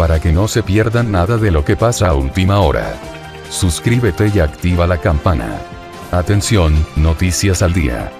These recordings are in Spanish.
para que no se pierdan nada de lo que pasa a última hora. Suscríbete y activa la campana. Atención, noticias al día.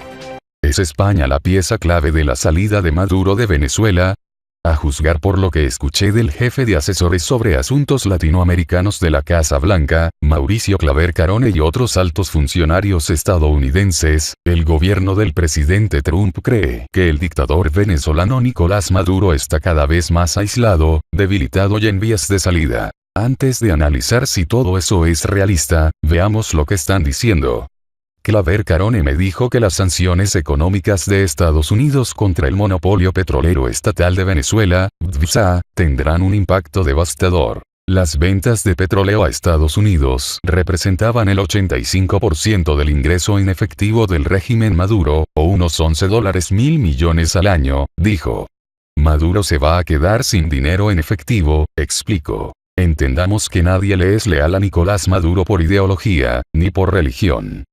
¿Es España la pieza clave de la salida de Maduro de Venezuela? A juzgar por lo que escuché del jefe de asesores sobre asuntos latinoamericanos de la Casa Blanca, Mauricio Claver Carone y otros altos funcionarios estadounidenses, el gobierno del presidente Trump cree que el dictador venezolano Nicolás Maduro está cada vez más aislado, debilitado y en vías de salida. Antes de analizar si todo eso es realista, veamos lo que están diciendo. Claver Carone me dijo que las sanciones económicas de Estados Unidos contra el monopolio petrolero estatal de Venezuela, PDVSA, tendrán un impacto devastador. Las ventas de petróleo a Estados Unidos representaban el 85% del ingreso en efectivo del régimen Maduro, o unos $11.000 millones al año, dijo. Maduro se va a quedar sin dinero en efectivo, explicó. Entendamos que nadie le es leal a Nicolás Maduro por ideología, ni por religión.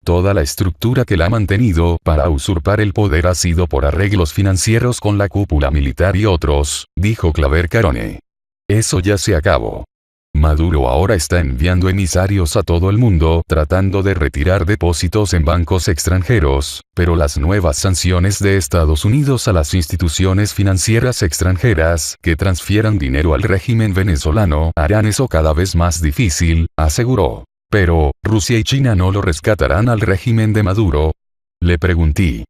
Toda la estructura que la ha mantenido para usurpar el poder ha sido por arreglos financieros con la cúpula militar y otros, dijo Claver Carone. Eso ya se acabó. Maduro ahora está enviando emisarios a todo el mundo tratando de retirar depósitos en bancos extranjeros, pero las nuevas sanciones de Estados Unidos a las instituciones financieras extranjeras que transfieran dinero al régimen venezolano harán eso cada vez más difícil, aseguró. Pero, ¿Rusia y China no lo rescatarán al régimen de Maduro? Le pregunté.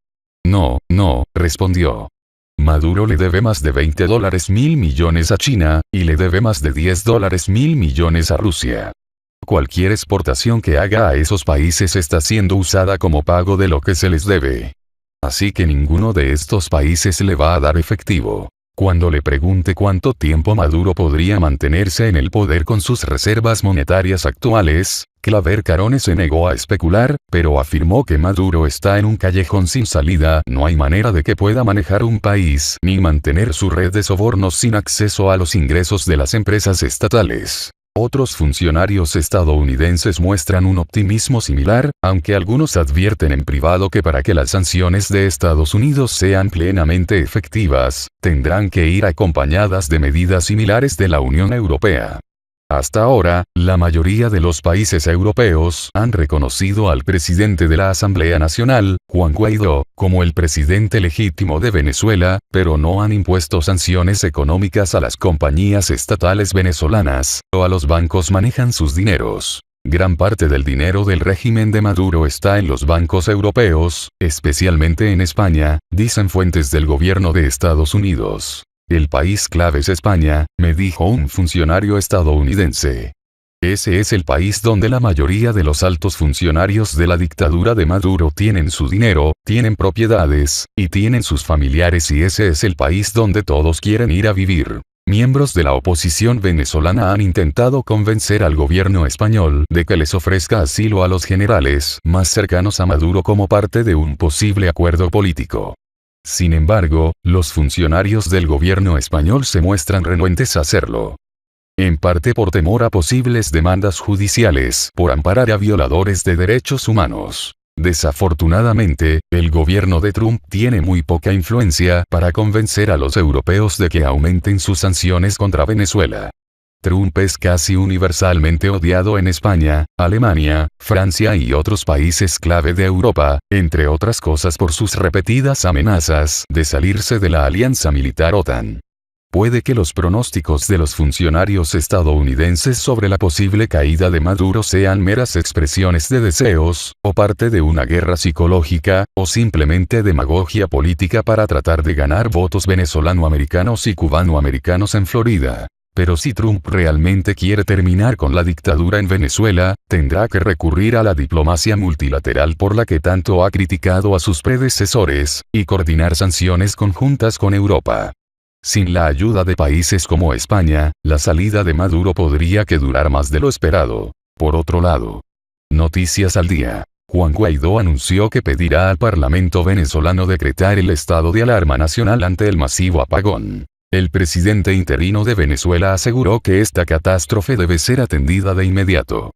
No, respondió. Maduro le debe más de $20.000 millones a China, y le debe más de $10.000 millones a Rusia. Cualquier exportación que haga a esos países está siendo usada como pago de lo que se les debe. Así que ninguno de estos países le va a dar efectivo. Cuando le pregunte cuánto tiempo Maduro podría mantenerse en el poder con sus reservas monetarias actuales, Claver Carone se negó a especular, pero afirmó que Maduro está en un callejón sin salida, no hay manera de que pueda manejar un país ni mantener su red de sobornos sin acceso a los ingresos de las empresas estatales. Otros funcionarios estadounidenses muestran un optimismo similar, aunque algunos advierten en privado que para que las sanciones de Estados Unidos sean plenamente efectivas, tendrán que ir acompañadas de medidas similares de la Unión Europea. Hasta ahora, la mayoría de los países europeos han reconocido al presidente de la Asamblea Nacional, Juan Guaidó, como el presidente legítimo de Venezuela, pero no han impuesto sanciones económicas a las compañías estatales venezolanas, o a los bancos manejan sus dineros. Gran parte del dinero del régimen de Maduro está en los bancos europeos, especialmente en España, dicen fuentes del gobierno de Estados Unidos. El país clave es España, me dijo un funcionario estadounidense. Ese es el país donde la mayoría de los altos funcionarios de la dictadura de Maduro tienen su dinero, tienen propiedades, y tienen sus familiares y ese es el país donde todos quieren ir a vivir. Miembros de la oposición venezolana han intentado convencer al gobierno español de que les ofrezca asilo a los generales más cercanos a Maduro como parte de un posible acuerdo político. Sin embargo, los funcionarios del gobierno español se muestran renuentes a hacerlo. En parte por temor a posibles demandas judiciales por amparar a violadores de derechos humanos. Desafortunadamente, el gobierno de Trump tiene muy poca influencia para convencer a los europeos de que aumenten sus sanciones contra Venezuela. Trump es casi universalmente odiado en España, Alemania, Francia y otros países clave de Europa, entre otras cosas por sus repetidas amenazas de salirse de la alianza militar OTAN. Puede que los pronósticos de los funcionarios estadounidenses sobre la posible caída de Maduro sean meras expresiones de deseos, o parte de una guerra psicológica, o simplemente demagogia política para tratar de ganar votos venezolano-americanos y cubano-americanos en Florida. Pero si Trump realmente quiere terminar con la dictadura en Venezuela, tendrá que recurrir a la diplomacia multilateral por la que tanto ha criticado a sus predecesores, y coordinar sanciones conjuntas con Europa. Sin la ayuda de países como España, la salida de Maduro podría que durar más de lo esperado. Por otro lado, noticias al día. Juan Guaidó anunció que pedirá al Parlamento venezolano decretar el estado de alarma nacional ante el masivo apagón. El presidente interino de Venezuela aseguró que esta catástrofe debe ser atendida de inmediato.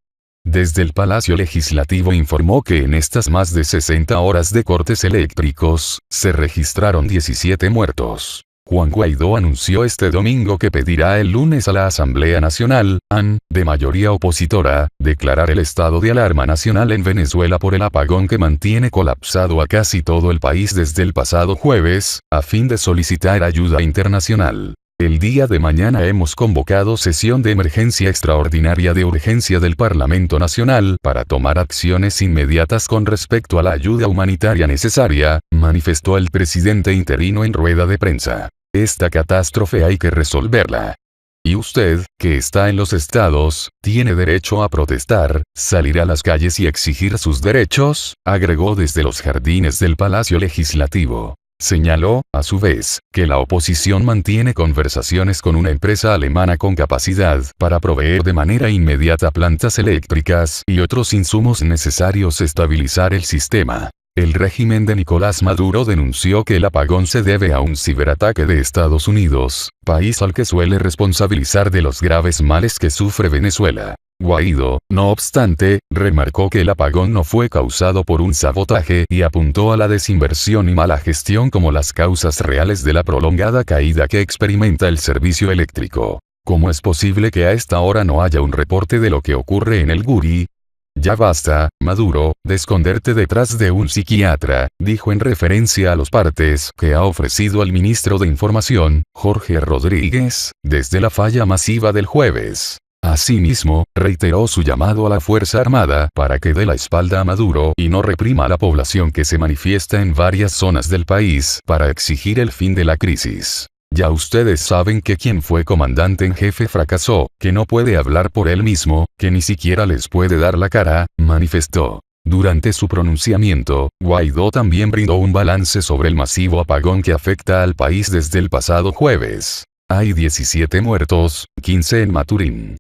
Desde el Palacio Legislativo informó que en estas más de 60 horas de cortes eléctricos, se registraron 17 muertos. Juan Guaidó anunció este domingo que pedirá el lunes a la Asamblea Nacional, AN, de mayoría opositora, declarar el estado de alarma nacional en Venezuela por el apagón que mantiene colapsado a casi todo el país desde el pasado jueves, a fin de solicitar ayuda internacional. El día de mañana hemos convocado sesión de emergencia extraordinaria de urgencia del Parlamento Nacional para tomar acciones inmediatas con respecto a la ayuda humanitaria necesaria, manifestó el presidente interino en rueda de prensa. Esta catástrofe hay que resolverla. Y usted, que está en los estados, tiene derecho a protestar, salir a las calles y exigir sus derechos, agregó desde los jardines del Palacio Legislativo. Señaló, a su vez, que la oposición mantiene conversaciones con una empresa alemana con capacidad para proveer de manera inmediata plantas eléctricas y otros insumos necesarios estabilizar el sistema. El régimen de Nicolás Maduro denunció que el apagón se debe a un ciberataque de Estados Unidos, país al que suele responsabilizar de los graves males que sufre Venezuela. Guaidó, no obstante, remarcó que el apagón no fue causado por un sabotaje y apuntó a la desinversión y mala gestión como las causas reales de la prolongada caída que experimenta el servicio eléctrico. ¿Cómo es posible que a esta hora no haya un reporte de lo que ocurre en el Guri? Ya basta, Maduro, de esconderte detrás de un psiquiatra, dijo en referencia a los partes que ha ofrecido al ministro de Información, Jorge Rodríguez, desde la falla masiva del jueves. Asimismo, reiteró su llamado a la Fuerza Armada para que dé la espalda a Maduro y no reprima a la población que se manifiesta en varias zonas del país para exigir el fin de la crisis. Ya ustedes saben que quien fue comandante en jefe fracasó, que no puede hablar por él mismo, que ni siquiera les puede dar la cara, manifestó. Durante su pronunciamiento, Guaidó también brindó un balance sobre el masivo apagón que afecta al país desde el pasado jueves. Hay 17 muertos, 15 en Maturín.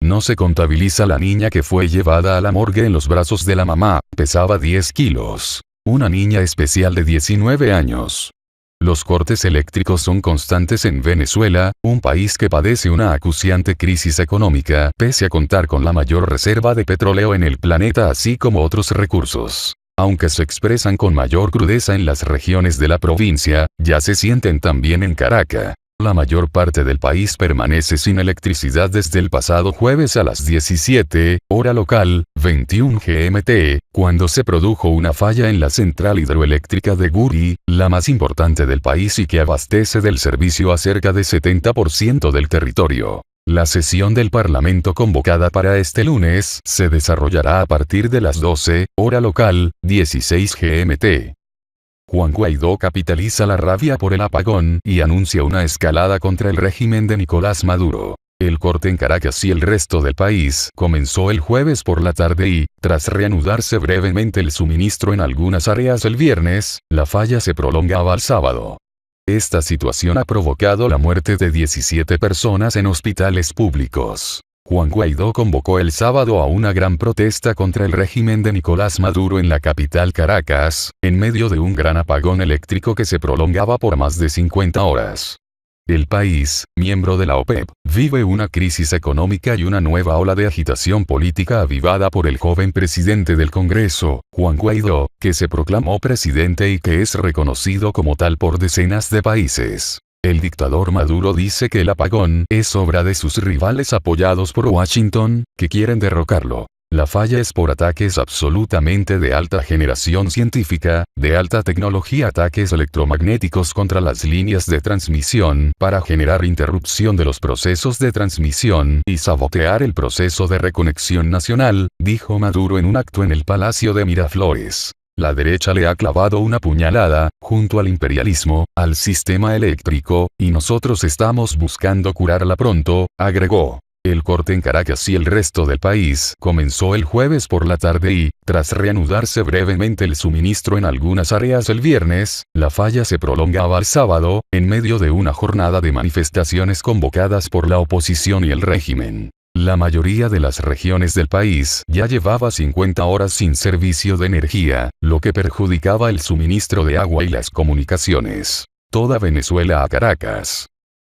No se contabiliza la niña que fue llevada a la morgue en los brazos de la mamá, pesaba 10 kilos. Una niña especial de 19 años. Los cortes eléctricos son constantes en Venezuela, un país que padece una acuciante crisis económica, pese a contar con la mayor reserva de petróleo en el planeta así como otros recursos. Aunque se expresan con mayor crudeza en las regiones de la provincia, ya se sienten también en Caracas. La mayor parte del país permanece sin electricidad desde el pasado jueves a las 17, hora local, 21 GMT, cuando se produjo una falla en la central hidroeléctrica de Guri, la más importante del país y que abastece del servicio a cerca de 70% del territorio. La sesión del Parlamento convocada para este lunes se desarrollará a partir de las 12, hora local, 16 GMT. Juan Guaidó capitaliza la rabia por el apagón y anuncia una escalada contra el régimen de Nicolás Maduro. El corte en Caracas y el resto del país comenzó el jueves por la tarde y, tras reanudarse brevemente el suministro en algunas áreas el viernes, la falla se prolongaba al sábado. Esta situación ha provocado la muerte de 17 personas en hospitales públicos. Juan Guaidó convocó el sábado a una gran protesta contra el régimen de Nicolás Maduro en la capital Caracas, en medio de un gran apagón eléctrico que se prolongaba por más de 50 horas. El país, miembro de la OPEP, vive una crisis económica y una nueva ola de agitación política avivada por el joven presidente del Congreso, Juan Guaidó, que se proclamó presidente y que es reconocido como tal por decenas de países. El dictador Maduro dice que el apagón es obra de sus rivales apoyados por Washington, que quieren derrocarlo. La falla es por ataques absolutamente de alta generación científica, de alta tecnología, ataques electromagnéticos contra las líneas de transmisión para generar interrupción de los procesos de transmisión y sabotear el proceso de reconexión nacional, dijo Maduro en un acto en el Palacio de Miraflores. La derecha le ha clavado una puñalada, junto al imperialismo, al sistema eléctrico, y nosotros estamos buscando curarla pronto, agregó. El corte en Caracas y el resto del país comenzó el jueves por la tarde y, tras reanudarse brevemente el suministro en algunas áreas el viernes, la falla se prolongaba al sábado, en medio de una jornada de manifestaciones convocadas por la oposición y el régimen. La mayoría de las regiones del país ya llevaba 50 horas sin servicio de energía, lo que perjudicaba el suministro de agua y las comunicaciones. Toda Venezuela a Caracas.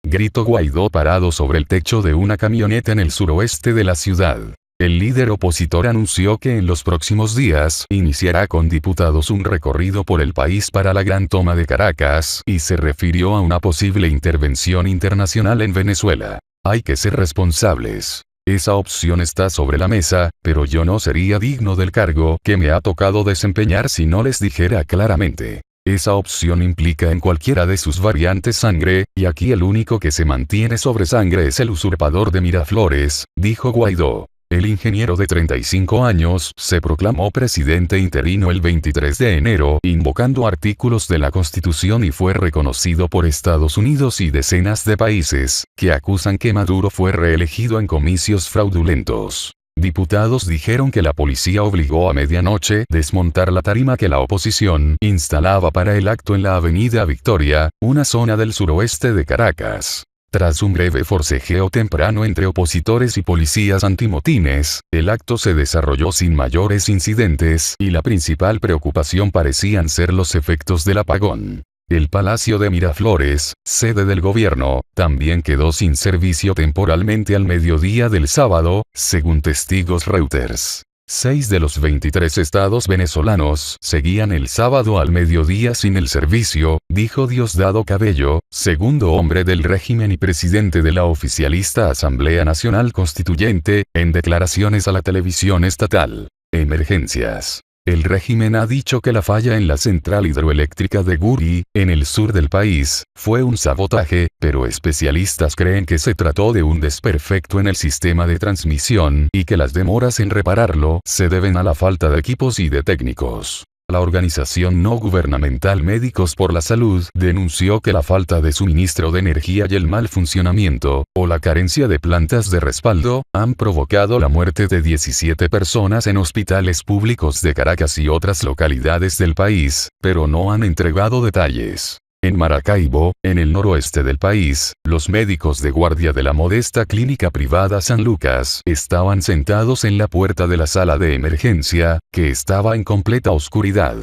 Gritó Guaidó parado sobre el techo de una camioneta en el suroeste de la ciudad. El líder opositor anunció que en los próximos días iniciará con diputados un recorrido por el país para la gran toma de Caracas, y se refirió a una posible intervención internacional en Venezuela. Hay que ser responsables. Esa opción está sobre la mesa, pero yo no sería digno del cargo que me ha tocado desempeñar si no les dijera claramente. Esa opción implica en cualquiera de sus variantes sangre, y aquí el único que se mantiene sobre sangre es el usurpador de Miraflores, dijo Guaidó. El ingeniero de 35 años se proclamó presidente interino el 23 de enero, invocando artículos de la Constitución, y fue reconocido por Estados Unidos y decenas de países, que acusan que Maduro fue reelegido en comicios fraudulentos. Diputados dijeron que la policía obligó a medianoche desmontar la tarima que la oposición instalaba para el acto en la Avenida Victoria, una zona del suroeste de Caracas. Tras un breve forcejeo temprano entre opositores y policías antimotines, el acto se desarrolló sin mayores incidentes, y la principal preocupación parecían ser los efectos del apagón. El Palacio de Miraflores, sede del gobierno, también quedó sin servicio temporalmente al mediodía del sábado, según testigos Reuters. 6 de los 23 estados venezolanos seguían el sábado al mediodía sin el servicio, dijo Diosdado Cabello, segundo hombre del régimen y presidente de la oficialista Asamblea Nacional Constituyente, en declaraciones a la televisión estatal. Emergencias. El régimen ha dicho que la falla en la central hidroeléctrica de Guri, en el sur del país, fue un sabotaje, pero especialistas creen que se trató de un desperfecto en el sistema de transmisión, y que las demoras en repararlo se deben a la falta de equipos y de técnicos. La organización no gubernamental Médicos por la Salud denunció que la falta de suministro de energía y el mal funcionamiento, o la carencia de plantas de respaldo, han provocado la muerte de 17 personas en hospitales públicos de Caracas y otras localidades del país, pero no han entregado detalles. En Maracaibo, en el noroeste del país, los médicos de guardia de la modesta clínica privada San Lucas estaban sentados en la puerta de la sala de emergencia, que estaba en completa oscuridad.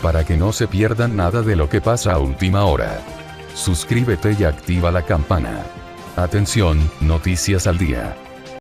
Para que no se pierdan nada de lo que pasa a última hora, suscríbete y activa la campana. Atención, noticias al día.